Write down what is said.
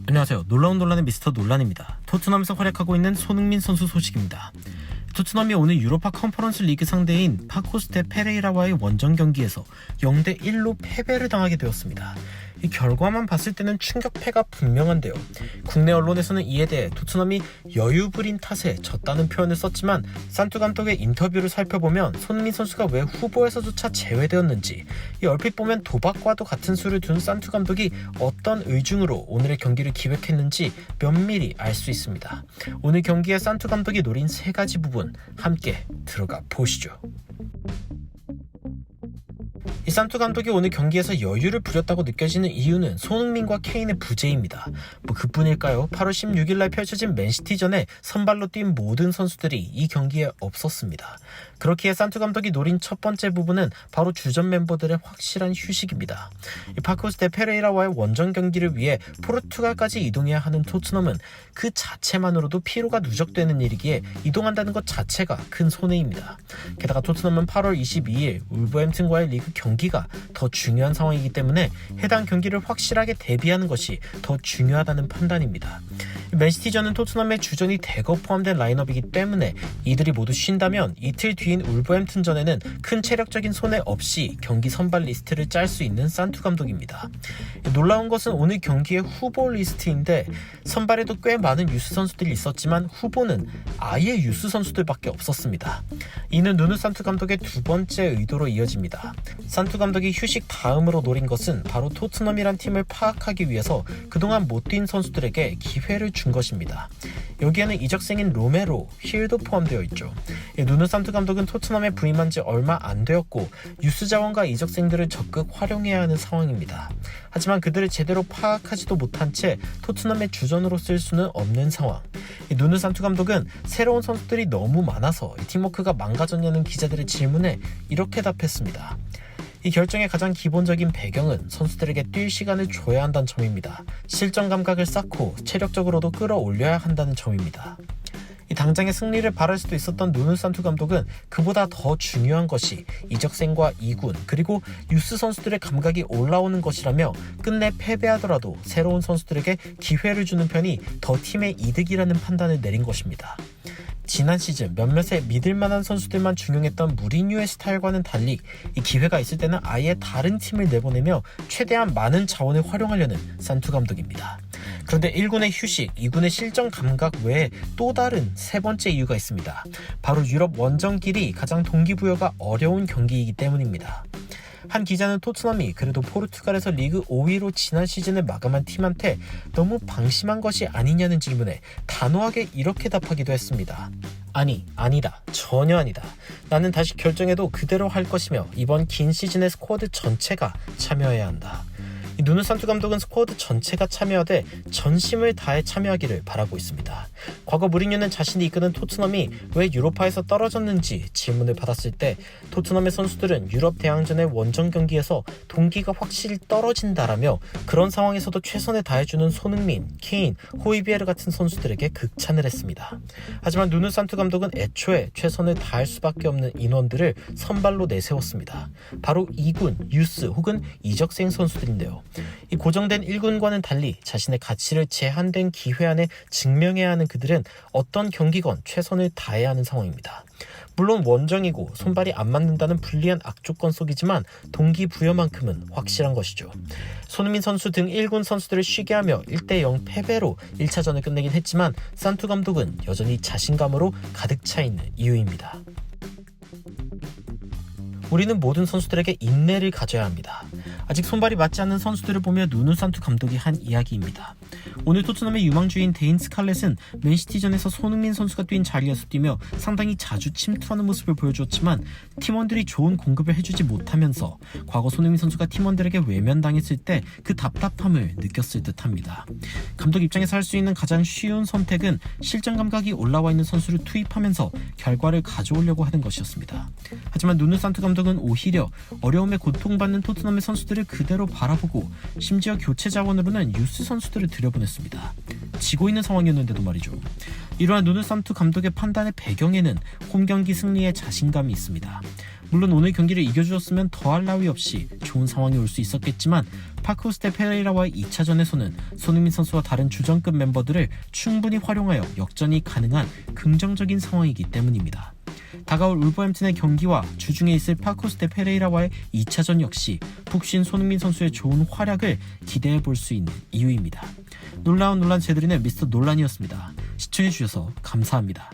안녕하세요. 놀라운 논란의 미스터 논란입니다. 토트넘에서 활약하고 있는 손흥민 선수 소식입니다. 토트넘이 오늘 유로파 컨퍼런스 리그 상대인 파코스테 페레이라와의 원정 경기에서 0대1로 패배를 당하게 되었습니다. 이 결과만 봤을 때는 충격패가 분명한데요. 국내 언론에서는 이에 대해 토트넘이 여유 부린 탓에 졌다는 표현을 썼지만 산투 감독의 인터뷰를 살펴보면 손흥민 선수가 왜 후보에서조차 제외되었는지, 이 얼핏 보면 도박과도 같은 수를 둔 산투 감독이 어떤 의중으로 오늘의 경기를 기획했는지 면밀히 알 수 있습니다. 오늘 경기에 산투 감독이 노린 세 가지 부분 함께 들어가 보시죠. 이 산투 감독이 오늘 경기에서 여유를 부렸다고 느껴지는 이유는 손흥민과 케인의 부재입니다. 그뿐일까요? 8월 16일날 펼쳐진 맨시티전에 선발로 뛴 모든 선수들이 이 경기에 없었습니다. 그렇기에 산투 감독이 노린 첫 번째 부분은 바로 주전 멤버들의 확실한 휴식입니다. 이 파코스테 페레이라와의 원정 경기를 위해 포르투갈까지 이동해야 하는 토트넘은 그 자체만으로도 피로가 누적되는 일이기에 이동한다는 것 자체가 큰 손해입니다. 게다가 토트넘은 8월 22일 울버햄튼과의 리그 경기가 더 중요한 상황이기 때문에 해당 경기를 확실하게 대비하는 것이 더 중요하다는 판단입니다. 맨시티전은 토트넘의 주전이 대거 포함된 라인업이기 때문에 이들이 모두 쉰다면 이틀 뒤인 울버햄튼전에는 큰 체력적인 손해 없이 경기 선발 리스트를 짤 수 있는 산투 감독입니다. 놀라운 것은 오늘 경기의 후보 리스트인데 선발에도 꽤 많은 유스 선수들이 있었지만 후보는 아예 유스 선수들밖에 없었습니다. 이는 누누 산투 감독의 두 번째 의도로 이어집니다. 산투 감독이 휴식 다음으로 노린 것은 바로 토트넘이란 팀을 파악하기 위해서 그동안 못 뛴 선수들에게 기회를 준 것입니다. 여기에는 이적생인 로메로, 힐도 포함되어 있죠. 누누 산투 감독은 토트넘에 부임한 지 얼마 안 되었고 유스 자원과 이적생들을 적극 활용해야 하는 상황입니다. 하지만 그들을 제대로 파악하지도 못한 채 토트넘의 주전으로 쓸 수는 없는 상황. 누누 산투 감독은 새로운 선수들이 너무 많아서 팀워크가 망가졌냐는 기자들의 질문에 이렇게 답했습니다. 이 결정의 가장 기본적인 배경은 선수들에게 뛸 시간을 줘야 한다는 점입니다. 실전 감각을 쌓고 체력적으로도 끌어올려야 한다는 점입니다. 이 당장의 승리를 바랄 수도 있었던 누누 산투 감독은 그보다 더 중요한 것이 이적생과 2군 그리고 유스 선수들의 감각이 올라오는 것이라며 끝내 패배하더라도 새로운 선수들에게 기회를 주는 편이 더 팀의 이득이라는 판단을 내린 것입니다. 지난 시즌 몇몇의 믿을만한 선수들만 중용했던 무리뉴의 스타일과는 달리 이 기회가 있을 때는 아예 다른 팀을 내보내며 최대한 많은 자원을 활용하려는 산투 감독입니다. 그런데 1군의 휴식, 2군의 실전 감각 외에 또 다른 세 번째 이유가 있습니다. 바로 유럽 원정길이 가장 동기부여가 어려운 경기이기 때문입니다. 한 기자는 토트넘이 그래도 포르투갈에서 리그 5위로 지난 시즌을 마감한 팀한테 너무 방심한 것이 아니냐는 질문에 단호하게 이렇게 답하기도 했습니다. 아니다. 전혀 아니다. 나는 다시 결정해도 그대로 할 것이며 이번 긴 시즌의 스쿼드 전체가 참여해야 한다. 누누 산투 감독은 스쿼드 전체가 참여하되 전심을 다해 참여하기를 바라고 있습니다. 과거 무리뉴는 자신이 이끄는 토트넘이 왜 유로파에서 떨어졌는지 질문을 받았을 때 토트넘의 선수들은 유럽 대항전의 원정 경기에서 동기가 확실히 떨어진다라며 그런 상황에서도 최선을 다해주는 손흥민, 케인, 호이비에르 같은 선수들에게 극찬을 했습니다. 하지만 누누 산투 감독은 애초에 최선을 다할 수밖에 없는 인원들을 선발로 내세웠습니다. 바로 2군, 유스 혹은 이적생 선수들인데요. 이 고정된 1군과는 달리 자신의 가치를 제한된 기회 안에 증명해야 하는 그들은 어떤 경기건 최선을 다해야 하는 상황입니다. 물론 원정이고 손발이 안 맞는다는 불리한 악조건 속이지만 동기부여만큼은 확실한 것이죠. 손흥민 선수 등 1군 선수들을 쉬게 하며 1대0 패배로 1차전을 끝내긴 했지만 산투 감독은 여전히 자신감으로 가득 차 있는 이유입니다. 우리는 모든 선수들에게 인내를 가져야 합니다. 아직 손발이 맞지 않는 선수들을 보며 누누 산투 감독이 한 이야기입니다. 오늘 토트넘의 유망주인 데인 스칼렛은 맨시티전에서 손흥민 선수가 뛴 자리에서 뛰며 상당히 자주 침투하는 모습을 보여주었지만 팀원들이 좋은 공급을 해주지 못하면서 과거 손흥민 선수가 팀원들에게 외면당했을 때 그 답답함을 느꼈을 듯합니다. 감독 입장에서 할 수 있는 가장 쉬운 선택은 실전 감각이 올라와 있는 선수를 투입하면서 결과를 가져오려고 하는 것이었습니다. 하지만 누누 산투 감독은 오히려 어려움에 고통받는 토트넘의 선수들을 그대로 바라보고 심지어 교체 자원으로는 유스 선수들을 들여보냈습니다. 지고 있는 상황이었는데도 말이죠. 이러한 누누 산투 감독의 판단의 배경에는 홈경기 승리에 자신감이 있습니다. 물론 오늘 경기를 이겨주었으면 더할 나위 없이 좋은 상황이 올 수 있었겠지만 파크호스테 페레이라와의 2차전에서는 손흥민 선수와 다른 주전급 멤버들을 충분히 활용하여 역전이 가능한 긍정적인 상황이기 때문입니다. 다가올 울버햄튼의 경기와 주중에 있을 파크호스테 페레이라와의 2차전 역시 푹 쉰 손흥민 선수의 좋은 활약을 기대해 볼 수 있는 이유입니다. 놀라운 논란 제드리는 미스터 논란이었습니다. 시청해주셔서 감사합니다.